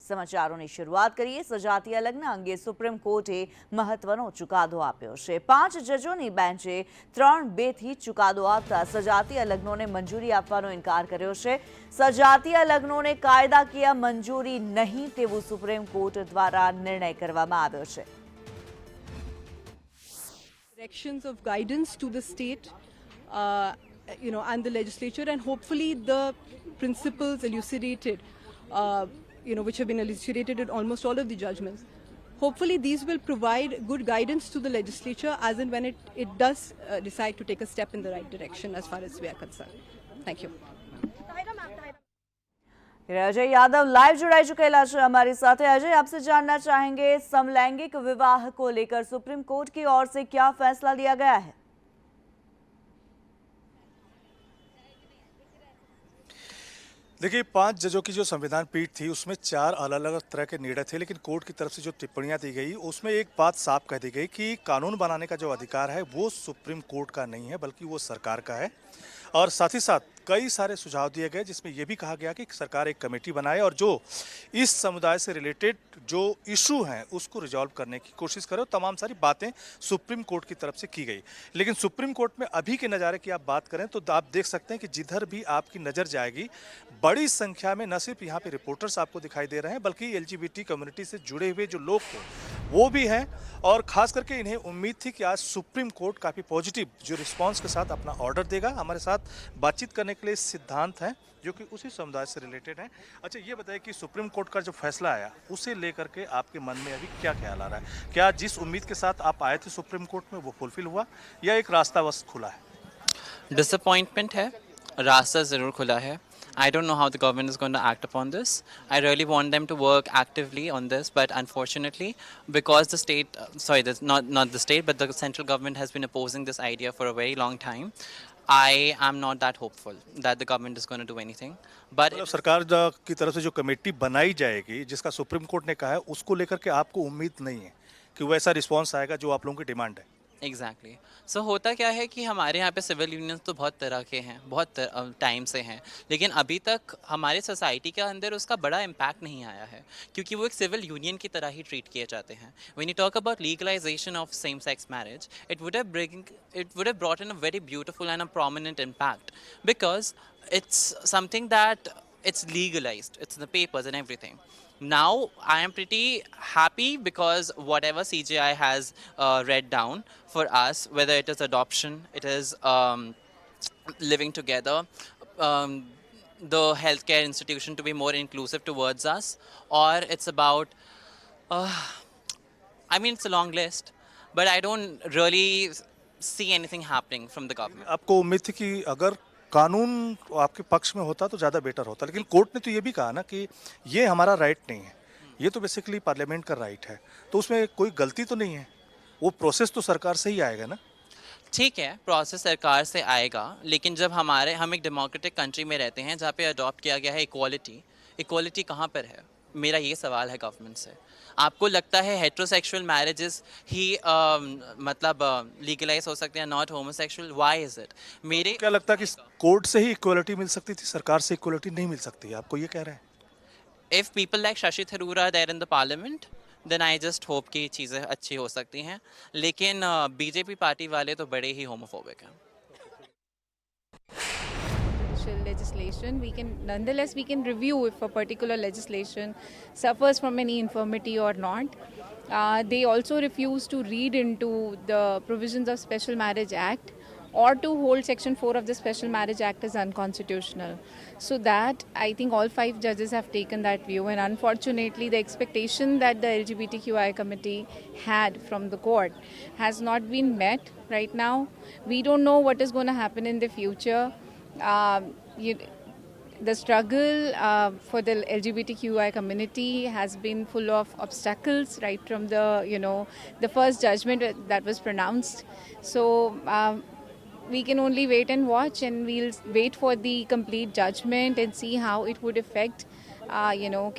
સમાચારોની શરૂઆત કરીએ. સજાતીય લગ્ન અંગે સુપ્રીમ કોર્ટે મહત્વનો ચુકાદો આપ્યો છે. 5 જજોની બેન્ચે 3-2થી ચુકાદો આપતા સજાતીય લગ્નોને મંજૂરી આપવાનો ઇનકાર કર્યો છે. સજાતીય લગ્નોને કાયદાકીય મંજૂરી નહીં તેવું સુપ્રીમ કોર્ટ દ્વારા નિર્ણય કરવામાં આવ્યો છે. Directions of guidance to the state, and the legislature, and hopefully the principles elucidated, which have been elucidated in almost all of the judgments. Hopefully these will provide good guidance to the legislature as and when it does decide to take a step in the right direction as far as we are concerned. Thank you. Ajay Yadav live जुड़ाई चुकेला है हमारे साथ. अजय, आपसे जानना चाहेंगे समलैंगिक विवाह को लेकर सुप्रीम कोर्ट की ओर से क्या फैसला लिया गया है? देखिए, 5 जजों की जो संविधान पीठ थी उसमें 4 अलग अलग तरह के निर्णय थे, लेकिन कोर्ट की तरफ से जो टिप्पणियां दी गई उसमें एक बात साफ कह दी गई कि कानून बनाने का जो अधिकार है वो सुप्रीम कोर्ट का नहीं है बल्कि वो सरकार का है. और साथ ही साथ कई सारे सुझाव दिए गए जिसमें यह भी कहा गया कि सरकार एक कमेटी बनाए और जो इस समुदाय से रिलेटेड जो इशू हैं उसको रिजॉल्व करने की कोशिश करे. तमाम सारी बातें सुप्रीम कोर्ट की तरफ से की गई. लेकिन सुप्रीम कोर्ट में अभी के नज़ारे की आप बात करें तो आप देख सकते हैं कि जिधर भी आपकी नज़र जाएगी बड़ी संख्या में न सिर्फ यहाँ पे रिपोर्टर्स आपको दिखाई दे रहे हैं बल्कि LGBT कम्युनिटी से जुड़े हुए जो लोग थे वो भी हैं. और खास करके इन्हें उम्मीद थी कि आज सुप्रीम कोर्ट काफ़ी पॉजिटिव जो रिस्पांस के साथ अपना ऑर्डर देगा. हमारे साथ बातचीत करने के लिए सिद्धांत हैं जो कि उसी समुदाय से रिलेटेड हैं. अच्छा, ये बताइए कि सुप्रीम कोर्ट का जो फैसला आया उसे लेकर के आपके मन में अभी क्या ख्याल आ रहा है? क्या जिस उम्मीद के साथ आप आए थे सुप्रीम कोर्ट में वो फुलफिल हुआ या एक रास्ता बस खुला है? डिसअपॉइंटमेंट है, रास्ता ज़रूर खुला है. I don't know how the government is going to act upon this. I really want them to work actively on this, but unfortunately, because the state, not the state, but the central government has been opposing this idea for a very long time, I am not that hopeful that the government is going to do anything. But सरकार की तरफ से जो committee बनाई जाएगी जिसका supreme court ने कहा है उसको लेकर के आपको उम्मीद नहीं है कि वैसा रिस्पॉन्स आएगा जो आप लोगों की डिमांड है? एग्जैक्टली. सो होता क्या है कि हमारे यहाँ पे सिविल यूनियंस तो बहुत तरह के हैं, बहुत टाइम से हैं, लेकिन अभी तक हमारे सोसाइटी के अंदर उसका बड़ा इम्पैक्ट नहीं आया है क्योंकि वो एक सिविल यूनियन की तरह ही ट्रीट किए जाते हैं. When you talk about legalisation of same sex marriage, it would have brought in a very beautiful and a prominent impact because it's something that it's legalized, it's in the papers and everything. Now I am pretty happy because whatever CJI has read down for us, whether it is adoption, it is living together, the healthcare institution to be more inclusive towards us, or it's about it's a long list, but I don't really see anything happening from the government. आपको उम्मीद थी कि अगर कानून आपके पक्ष में होता तो ज़्यादा बेटर होता, लेकिन कोर्ट ने तो ये भी कहा ना कि ये हमारा राइट नहीं है, ये तो बेसिकली पार्लियामेंट का राइट है, तो उसमें कोई गलती तो नहीं है, वो प्रोसेस तो सरकार से ही आएगा ना? ठीक है, प्रोसेस सरकार से आएगा, लेकिन जब हम एक डेमोक्रेटिक कंट्री में रहते हैं जहाँ पे अडॉप्ट किया गया है इक्वालिटी कहाँ पर है? मेरा ये सवाल है गवर्नमेंट से. आपको लगता है हेट्रोसेक्सुअल मैरिजेस ही लीगलाइज हो सकते हैं, not homosexual? Why is it? मेरे क्या लगता है कि कोर्ट से ही इक्वालिटी मिल सकती थी, सरकार से इक्वालिटी नहीं मिल सकती? आपको ये कह रहे हैं? If people like Shashi Tharoor are there in the parliament then I just hope कि चीज़ें अच्छी हो सकती हैं, लेकिन बीजेपी पार्टी वाले तो बड़े ही होमोफोबिक हैं. Legislation, we can review if a particular legislation suffers from any infirmity or not. They also refuse to read into the provisions of Special Marriage Act or to hold Section 4 of the Special Marriage Act as unconstitutional. So that I think all 5 judges have taken that view, and unfortunately the expectation that the LGBTQI committee had from the court has not been met right now. We don't know what is going to happen in the future. The struggle for the LGBTQI community has been full of obstacles right from the first judgment that was pronounced. So we can only wait and watch, and we'll wait for the complete judgment and see how it would affect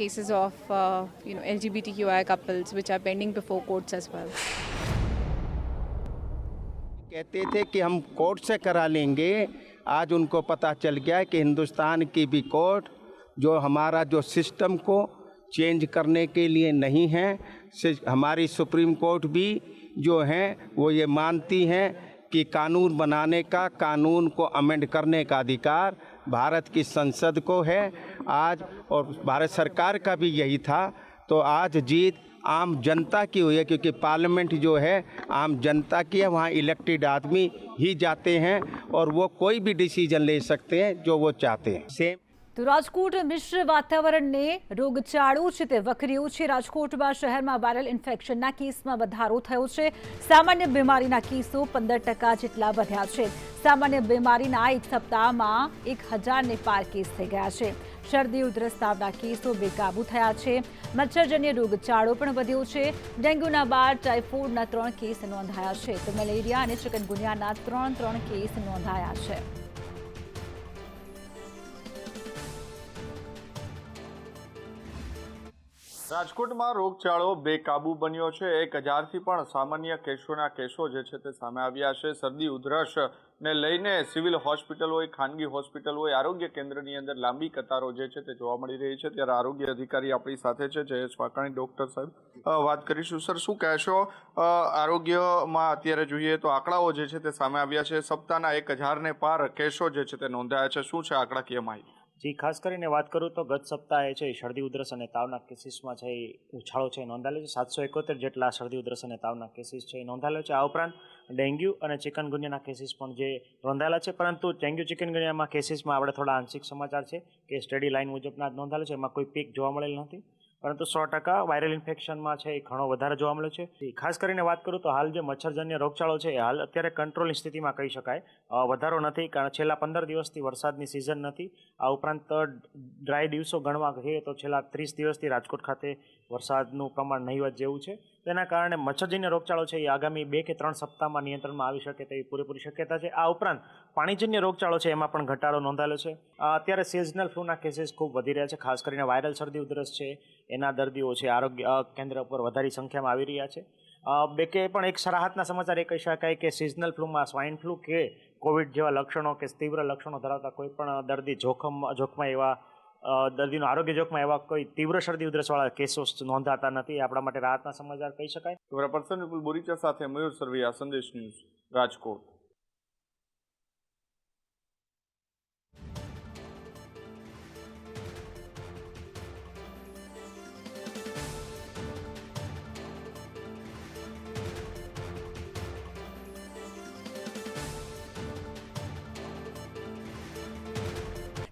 cases of LGBTQI couples which are pending before courts as well. कहते थे कि हम court से करा लेंगे, आज उनको पता चल गया कि हिंदुस्तान की भी कोर्ट जो हमारा जो सिस्टम को चेंज करने के लिए नहीं है। हमारी सुप्रीम कोर्ट भी जो है वो ये मानती हैं कि कानून बनाने का, कानून को अमेंड करने का अधिकार भारत की संसद को है आज, और भारत सरकार का भी यही था। तो आज जीत आम जनता की हुई है, क्योंकि पार्लियामेंट जो है आम जनता की है, वहाँ इलेक्टेड आदमी ही जाते हैं और वो कोई भी डिसीजन ले सकते हैं जो वो चाहते हैं। सेम તો રાજકોટ મિશ્ર વાતાવરણને રોગચાળો છે તે વકર્યો છે। રાજકોટમાં શહેરમાં વાયરલ ઇન્ફેક્શનના કેસમાં વધારો થયો છે। સામાન્ય બીમારીના કેસો 15% જેટલા વધ્યા છે। સામાન્ય બીમારીના એક સપ્તાહમાં 1000ને પાર કેસ થઈ ગયા છે। શરદી ઉધરસ તાવના કેસો બેકાબૂ થયા છે। મચ્છરજન્ય રોગચાળો પણ વધ્યો છે। ડેન્ગ્યુના બાદ ટાઇફોઇડના 3 કેસ નોંધાયા છે, તો મેલેરિયા અને ચિકનગુનિયાના 3 કેસ નોંધાયા છે। રાજકોટમાં રોગચાળો બેકાબૂ બન્યો છે। 1000થી પણ સામાન્ય કેસોના કેસો જે છે તે સામે આવ્યા છે। શરદી ઉધરસ ને લઈને સિવિલ હોસ્પિટલ હોય, ખાનગી હોસ્પિટલ હોય, આરોગ્ય કેન્દ્રની અંદર લાંબી કતારો જે છે તે જોવા મળી રહી છે। ત્યારે આરોગ્ય અધિકારી આપણી સાથે છે, જયેશ વાકાણી ડૉક્ટર સાહેબ, વાત કરીશું। સર, શું કહેશો? આરોગ્યમાં અત્યારે જોઈએ તો આંકડાઓ જે છે તે સામે આવ્યા છે। સપ્તાહના 1000ને પાર કેસો જે છે તે નોંધાયા છે। શું છે આંકડાકીય માહિતી? જી, ખાસ કરીને વાત કરું તો ગત સપ્તાહે છે શરદી ઉધરસ અને તાવના કેસીસમાં છે એ ઉછાળો છે નોંધાયેલો છે। 771 જેટલા શરદી ઉધરસ અને તાવના કેસીસ છે એ નોંધાયેલો છે। આ ઉપરાંત ડેન્ગ્યુ અને ચિકનગુનિયાના કેસીસ પણ જે નોંધાયેલા છે, પરંતુ ડેન્ગ્યુ ચિકનગુનિયામાં કેસીસમાં આપણે થોડા આંશિક સમાચાર છે કે સ્ટડી લાઇન મુજબના જ નોંધાયેલો છે। એમાં કોઈ પીક જોવા મળેલ નથી, પરંતુ 100% વાયરલ ઇન્ફેક્શનમાં છે એ ઘણો વધારે જોવા મળ્યો છે। ખાસ કરીને વાત કરું તો હાલ જે મચ્છરજન્ય રોગચાળો છે એ હાલ અત્યારે કંટ્રોલની સ્થિતિમાં કહી શકાય, વધારો નથી, કારણ છેલ્લા 15 દિવસથી વરસાદની સિઝન નથી। આ ઉપરાંત ડ્રાય દિવસો ગણવા કહીએ તો છેલ્લા 30 દિવસથી રાજકોટ ખાતે વરસાદનું પ્રમાણ નહીવત જેવું છે। તેના કારણે મચ્છરજન્ય રોગચાળો છે એ આગામી 2 કે 3 સપ્તાહમાં નિયંત્રણમાં આવી શકે તેવી પૂરેપૂરી શક્યતા છે। આ ઉપરાંત પાણીજન્ય રોગચાળો છે એમાં પણ ઘટાડો નોંધાયેલો છે। અત્યારે સિઝનલ ફ્લૂના કેસીસ ખૂબ વધી રહ્યા છે। ખાસ કરીને વાયરલ શરદી ઉધરસ છે એના દર્દીઓ છે આરોગ્ય કેન્દ્ર પર વધારે સંખ્યામાં આવી રહ્યા છે। બેકે પણ એક રાહતના સમાચાર એ કહી શકાય કે સિઝનલ ફ્લૂમાં સ્વાઇન ફ્લૂ કે કોવિડ જેવા લક્ષણો કે તીવ્ર લક્ષણો ધરાવતા કોઈ પણ દર્દી જોખમમાં એવા દર્દીનું આરોગ્ય જોખમમાં એવા કોઈ તીવ્ર શરદી ઉધરસવાળા કેસો નોંધાતા નથી। એ આપણા માટે રાહતના સમાચાર કહી શકાય। કેમેરા પર્સન વિપુલ બોરીચા સાથે મયુર સરવૈયા, સંદેશ ન્યૂઝ, રાજકોટ।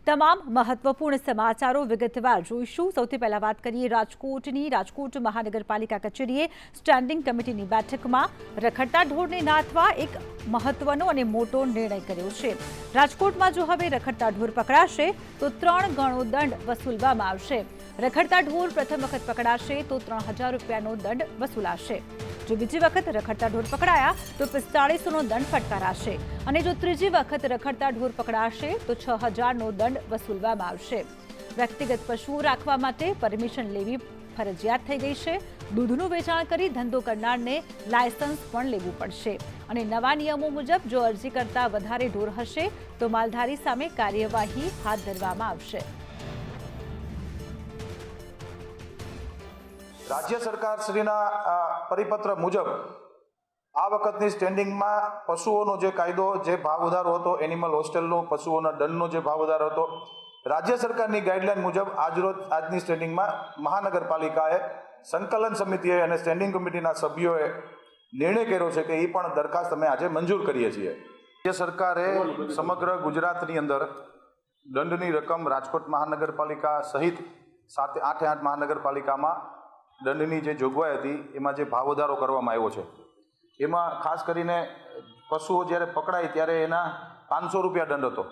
તમામ મહત્વપૂર્ણ સમાચારો વિગતવાર જોઈશું। સૌથી પહેલા વાત કરીએ રાજકોટની। રાજકોટ મહાનગરપાલિકા કચેરીએ સ્ટેન્ડિંગ કમિટીની બેઠકમાં રખડતા ઢોરને નાથવા એક મહત્વનો અને મોટો નિર્ણય કર્યો છે। રાજકોટમાં જો હવે રખડતા ઢોર પકડાશે તો 3 ગણો દંડ વસૂલવામાં આવશે। રખડતા ઢોર પ્રથમ વખત પકડાશે તો 3000 રૂપિયાનો દંડ વસૂલાશે। જો બીજી વખત રખડતા ઢોર પકડાયા તો 4500નો દંડ ફટકારાશે, અને જો ત્રીજી વખત રખડતા ઢોર પકડાશે તો 6000નો દંડ વસૂલવામાં આવશે। વ્યક્તિગત પશુઓ રાખવા માટે પરમિશન લેવી ફરજિયાત થઈ ગઈ છે। દૂધનું વેચાણ કરી ધંધો કરનારને લાયસન્સ પણ લેવું પડશે, અને નવા નિયમો મુજબ જો અરજી કરતા વધારે ઢોર હશે તો માલધારી સામે કાર્યવાહી હાથ ધરવામાં આવશે। રાજ્ય સરકાર શ્રીના પરિપત્ર મુજબ આ વખતની સ્ટેન્ડિંગમાં પશુઓનો જે કાયદો, જે ભાવ વધારો હતો, એનિમલ હોસ્ટેલનો પશુઓના દંડનો જે ભાવ વધારો હતો, રાજ્ય સરકારની ગાઈડલાઈન મુજબ આજની સ્ટેન્ડિંગમાં મહાનગરપાલિકાએ સંકલન સમિતિએ અને સ્ટેન્ડિંગ કમિટીના સભ્યોએ નિર્ણય કર્યો છે કે એ પણ દરખાસ્ત અમે આજે મંજૂર કરીએ છીએ। રાજ્ય સરકારે સમગ્ર ગુજરાતની અંદર દંડની રકમ રાજકોટ મહાનગરપાલિકા સહિત 8 મહાનગરપાલિકામાં દંડની જે જોગવાઈ હતી એમાં જે ભાવ વધારો કરવામાં આવ્યો છે, એમાં ખાસ કરીને પશુઓ જ્યારે પકડાય ત્યારે એના 500 રૂપિયા દંડ હતો,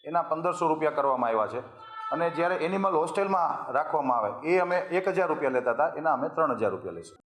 એના 1500 રૂપિયા કરવામાં આવ્યા છે। અને જ્યારે એનિમલ હોસ્ટેલમાં રાખવામાં આવે એ અમે 1000 રૂપિયા લેતા હતા, એના અમે 3000 રૂપિયા લઈશું।